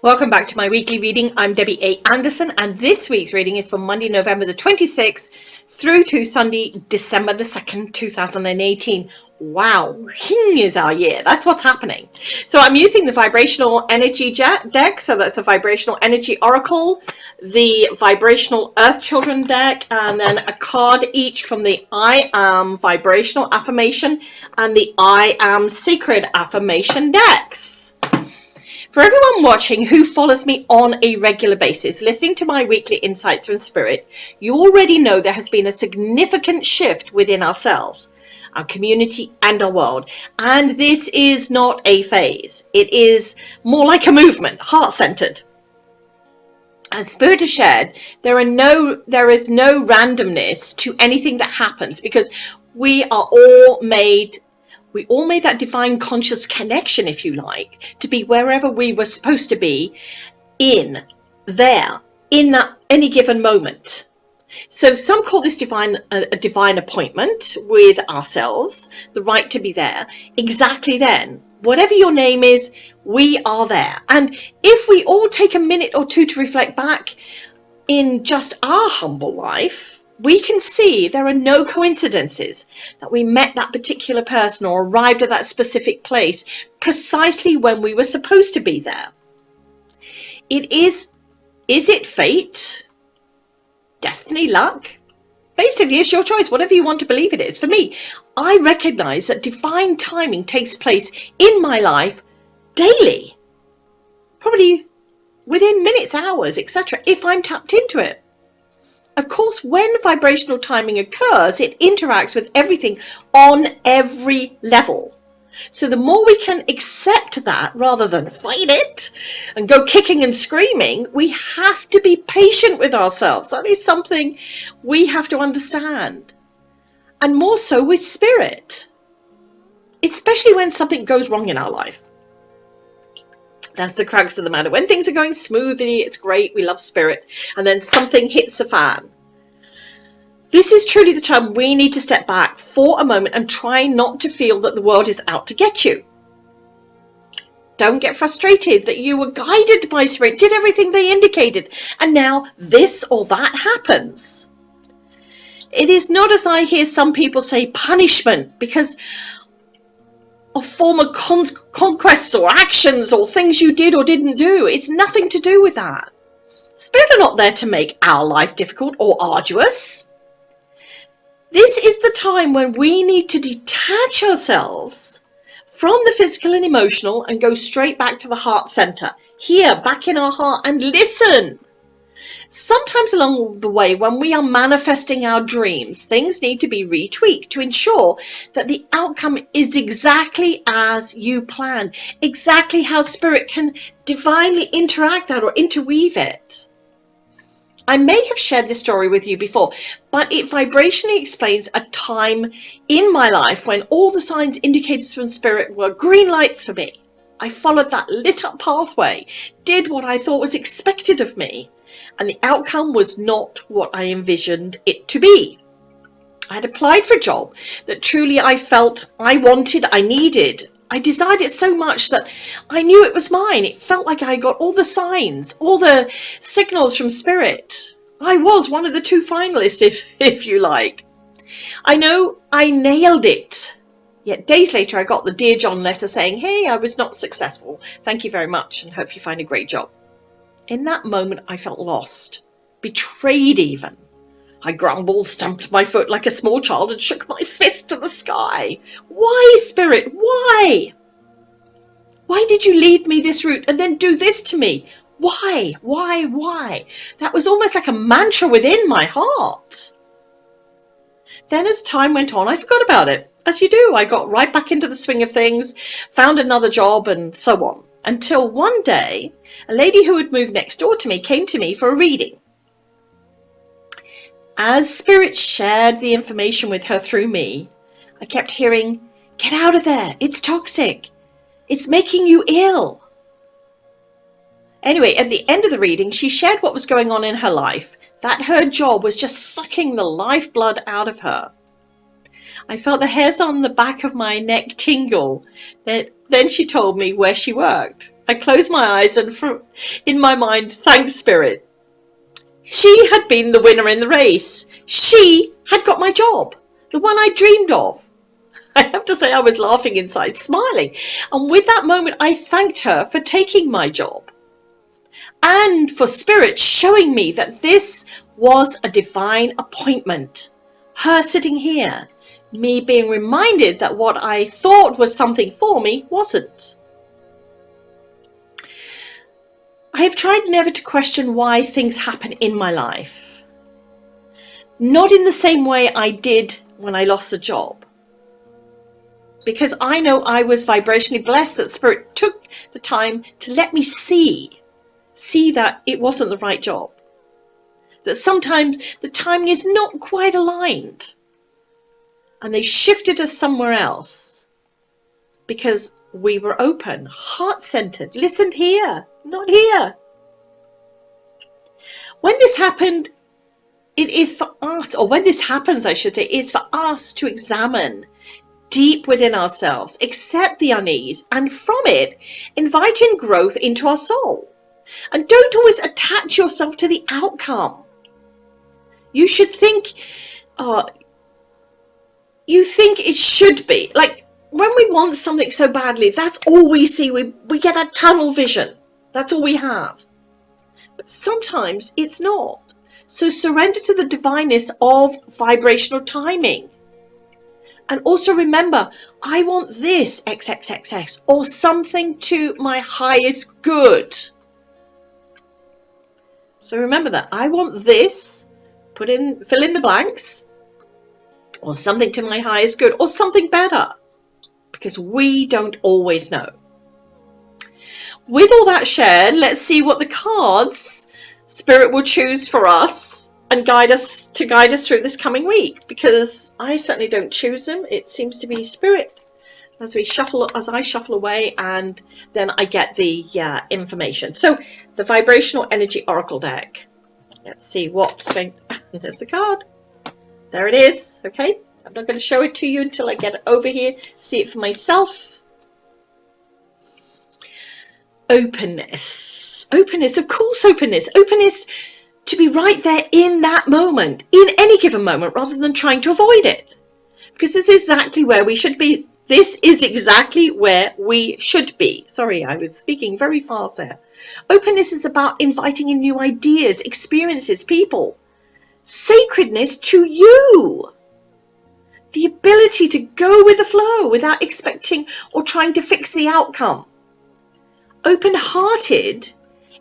Welcome back to my weekly reading. I'm Debbie A. Anderson, and this week's reading is for Monday, November the 26th through to Sunday, December the 2nd, 2018. Wow, MING is our year. That's what's happening. So I'm using the Vibrational Energy deck. So that's the Vibrational Energy Oracle, the Vibrational Earth Children deck, and then a card each from the I Am Vibrational Affirmation and the I Am Sacred Affirmation decks. For everyone watching who follows me on a regular basis, listening to my weekly insights from Spirit, you already know there has been a significant shift within ourselves, our community and our world. And this is not a phase. It is more like a movement, heart-centered. As Spirit has shared, there is no randomness to anything that happens, because we all made that divine conscious connection, if you like, to be wherever we were supposed to be in that any given moment. So some call this a divine appointment with ourselves, the right to be there exactly then. Whatever your name is, we are there. And if we all take a minute or two to reflect back in just our humble life, we can see there are no coincidences that we met that particular person or arrived at that specific place precisely when we were supposed to be there. Is it fate? Destiny? Luck? Basically, it's your choice, whatever you want to believe it is. For me, I recognize that divine timing takes place in my life daily, probably within minutes, hours, etc., if I'm tapped into it. Of course, when vibrational timing occurs, it interacts with everything on every level. So the more we can accept that rather than fight it and go kicking and screaming, we have to be patient with ourselves. That is something we have to understand. And more so with Spirit, especially when something goes wrong in our life. That's the crux of the matter. When things are going smoothly, it's great, we love Spirit, and then something hits the fan. This is truly the time we need to step back for a moment and try not to feel that the world is out to get you. Don't get frustrated that you were guided by Spirit, did everything they indicated, and now this or that happens. It is not, as I hear some people say, punishment because of former conquests or actions or things you did or didn't do. It's nothing to do with that. Spirit are not there to make our life difficult or arduous. This is the time when we need to detach ourselves from the physical and emotional and go straight back to the heart center, here, back in our heart, and listen. Sometimes along the way, when we are manifesting our dreams, things need to be retweaked to ensure that the outcome is exactly as you plan, exactly how Spirit can divinely interact that or interweave it. I may have shared this story with you before, but it vibrationally explains a time in my life when all the signs indicators from Spirit were green lights for me. I followed that lit up pathway, did what I thought was expected of me, and the outcome was not what I envisioned it to be. I had applied for a job that truly I felt I wanted, I needed. I desired it so much that I knew it was mine. It felt like I got all the signs, all the signals from Spirit. I was one of the 2 finalists, if you like. I know I nailed it. Yet days later, I got the Dear John letter saying, hey, I was not successful. Thank you very much and hope you find a great job. In that moment, I felt lost, betrayed even. I grumbled, stamped my foot like a small child and shook my fist to the sky. Why, Spirit? Why? Why did you lead me this route and then do this to me? Why? Why? That was almost like a mantra within my heart. Then as time went on, I forgot about it. As you do, I got right back into the swing of things, found another job and so on. Until one day, a lady who had moved next door to me came to me for a reading. As Spirit shared the information with her through me, I kept hearing, get out of there, it's toxic, it's making you ill. Anyway, at the end of the reading, she shared what was going on in her life, that her job was just sucking the lifeblood out of her. I felt the hairs on the back of my neck tingle. Then she told me where she worked. I closed my eyes and in my mind, thanks, Spirit. She had been the winner in the race. She had got my job, the one I dreamed of. I have to say I was laughing inside, smiling. And with that moment, I thanked her for taking my job and for Spirit showing me that this was a divine appointment. Her sitting here, me being reminded that what I thought was something for me wasn't. I have tried never to question why things happen in my life. Not in the same way I did when I lost the job. Because I know I was vibrationally blessed that Spirit took the time to let me see that it wasn't the right job. That sometimes the timing is not quite aligned. And they shifted us somewhere else. Because we were open, heart-centered, listened here, not here. When this happened, it is for us, or when this happens, I should say, it's for us to examine deep within ourselves, accept the unease, and from it, invite in growth into our soul. And don't always attach yourself to the outcome. You should think, you think it should be. Like, when we want something so badly, that's all we see. We get that tunnel vision. That's all we have. But sometimes it's not. So surrender to the divineness of vibrational timing. And also remember, I want this XXXX or something to my highest good. So remember that. I want this, fill in the blanks, or something to my highest good, or something better. Because we don't always know. With all that shared, let's see what the cards Spirit will choose for us and guide us through this coming week. Because I certainly don't choose them. It seems to be Spirit as I shuffle away, and then I get the information. So the Vibrational Energy Oracle deck. Let's see what's going. There's the card. There it is. Okay. I'm not going to show it to you until I get it over here, see it for myself. Openness. Openness, of course, openness. Openness to be right there in that moment, in any given moment, rather than trying to avoid it. Because this is exactly where we should be. This is exactly where we should be. Sorry, I was speaking very fast there. Openness is about inviting in new ideas, experiences, people. Sacredness to you. The ability to go with the flow without expecting or trying to fix the outcome. Open-hearted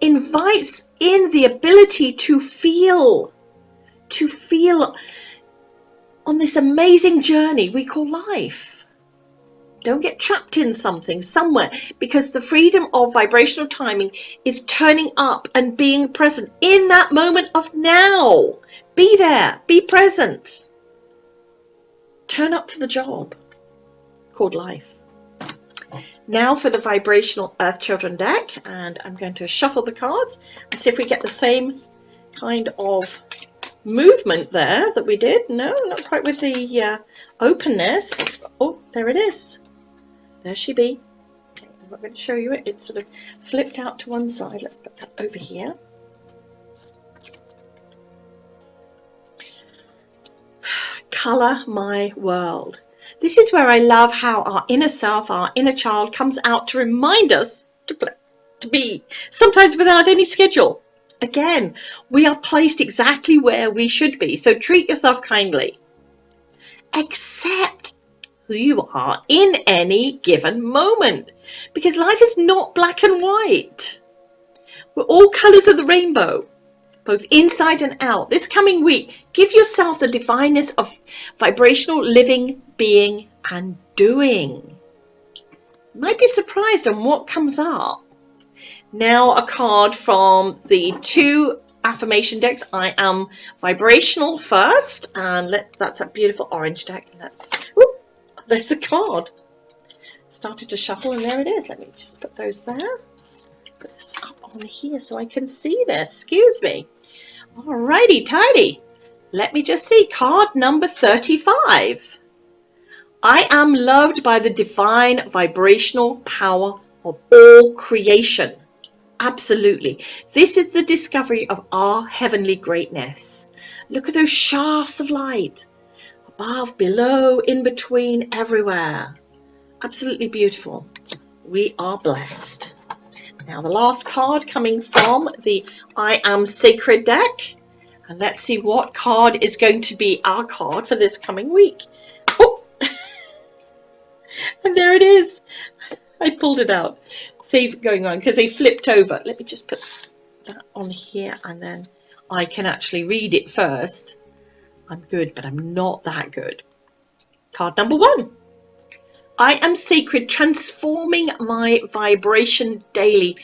invites in the ability to feel on this amazing journey we call life. Don't get trapped in something somewhere, because the freedom of vibrational timing is turning up and being present in that moment of now. Be there, be present. Turn up for the job called life. Now for the Vibrational Earth Children deck, and I'm going to shuffle the cards and see if we get the same kind of movement there that we did. No, not quite with the openness. Oh, there it is. There she be. Okay, I'm not going to show you it. It's sort of flipped out to one side. Let's put that over here. Color my world. This is where I love how our inner self, our inner child, comes out to remind us to be, sometimes without any schedule. Again, we are placed exactly where we should be, so treat yourself kindly. Accept who you are in any given moment, because life is not black and white. We're all colors of the rainbow, both inside and out. This coming week, give yourself the divineness of vibrational living, being, and doing. You might be surprised on what comes up. Now a card from the two affirmation decks. I am vibrational first, and that's a beautiful orange deck. There's the card. Started to shuffle, and there it is. Let me just put those there. Put this up on here so I can see this. Excuse me. Alrighty, tidy. Let me just see. Card number 35. I am loved by the divine vibrational power of all creation. Absolutely. This is the discovery of our heavenly greatness. Look at those shafts of light. Above, below, in between, everywhere. Absolutely beautiful. We are blessed. Now the last card coming from the I Am Sacred deck. And let's see what card is going to be our card for this coming week. Oh! And there it is. I pulled it out. Save going on because they flipped over. Let me just put that on here and then I can actually read it first. I'm good, but I'm not that good. Card number 1. I am sacred, transforming my vibration daily.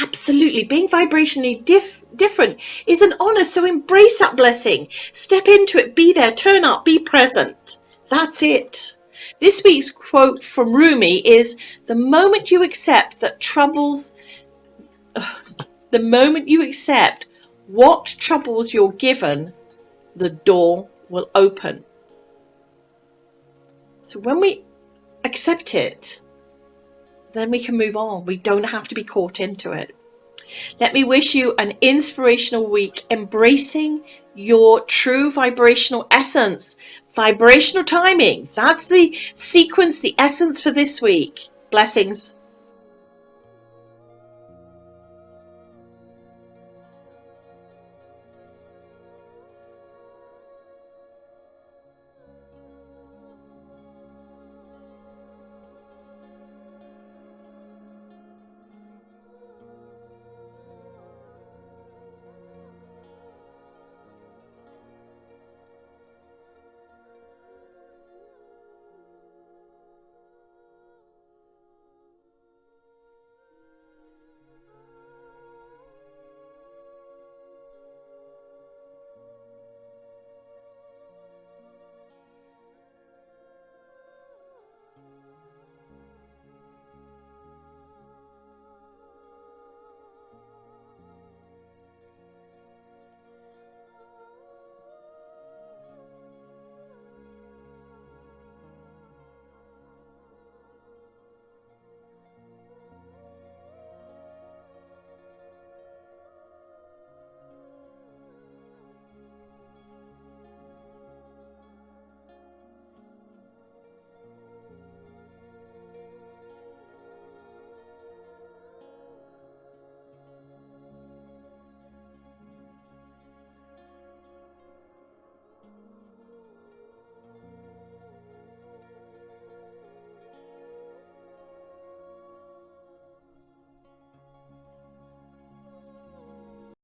Absolutely. Being vibrationally different is an honor, so embrace that blessing. Step into it, be there, turn up, be present. That's it. This week's quote from Rumi is, the moment you accept what troubles you're given, the door will open. So when we accept it, then we can move on. We don't have to be caught into it. Let me wish you an inspirational week, embracing your true vibrational essence. Vibrational timing. That's the sequence, the essence for this week. Blessings.